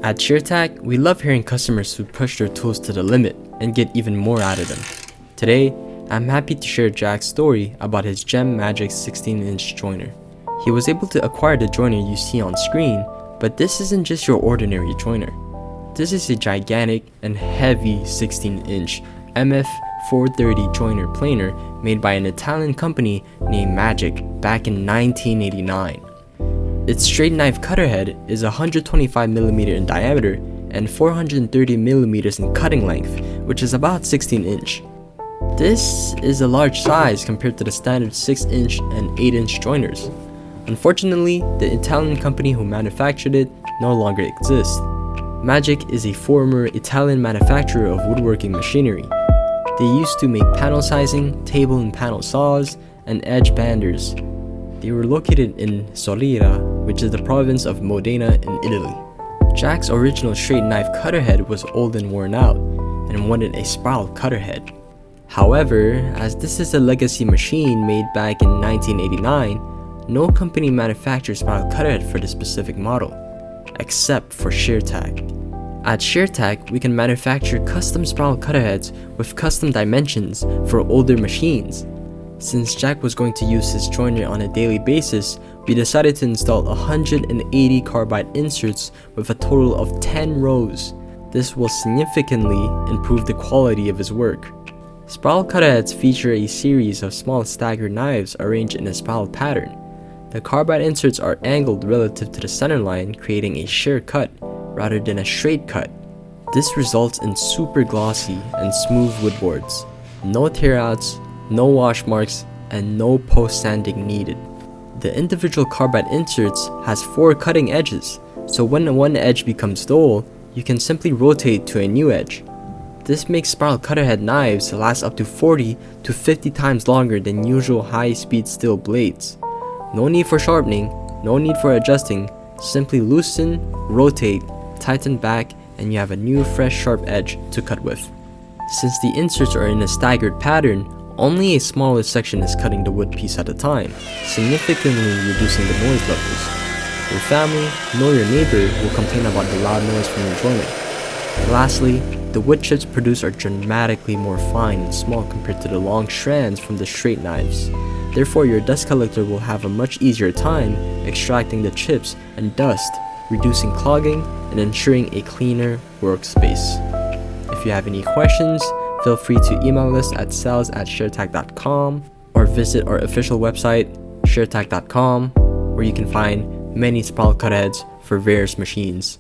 At Sheartak, we love hearing customers who push their tools to the limit and get even more out of them. Today, I'm happy to share Jack's story about his Gem Magic 16-inch jointer. He was able to acquire the jointer you see on screen, but this isn't just your ordinary jointer. This is a gigantic and heavy 16-inch MF430 Jointer planer made by an Italian company named Magic back in 1989. Its straight knife cutter head is 125mm in diameter and 430mm in cutting length, which is about 16-inch. This is a large size compared to the standard 6-inch and 8-inch jointers. Unfortunately, the Italian company who manufactured it no longer exists. Magic is a former Italian manufacturer of woodworking machinery. They used to make panel sizing, table and panel saws, and edge banders. They were located in Solira, which is the province of Modena in Italy. Jack's original straight knife cutter head was old and worn out, and wanted a spiral cutter head. However, as this is a legacy machine made back in 1989, no company manufactures spiral cutter head for this specific model, except for Sheartak. At Sheartak, we can manufacture custom spiral cutter heads with custom dimensions for older machines. Since Jack was going to use his jointer on a daily basis, we decided to install 180 carbide inserts with a total of 10 rows. This will significantly improve the quality of his work. Spiral cutter heads feature a series of small staggered knives arranged in a spiral pattern. The carbide inserts are angled relative to the center line, creating a shear cut rather than a straight cut. This results in super glossy and smooth wood boards. No tear outs, no wash marks, and no post sanding needed. The individual carbide inserts has 4 cutting edges, so when one edge becomes dull, you can simply rotate to a new edge. This makes spiral cutter head knives last up to 40 to 50 times longer than usual high-speed steel blades. No need for sharpening, no need for adjusting, simply loosen, rotate, tighten back, and you have a new fresh sharp edge to cut with. Since the inserts are in a staggered pattern, only a smaller section is cutting the wood piece at a time, significantly reducing the noise levels. Your family, nor your neighbor will complain about the loud noise from your jointer. Lastly, the wood chips produced are dramatically more fine and small compared to the long strands from the straight knives. Therefore, your dust collector will have a much easier time extracting the chips and dust, reducing clogging and ensuring a cleaner workspace. If you have any questions, feel free to email us at sales@sheartak.com or visit our official website, sheartak.com, where you can find many spiral cut heads for various machines.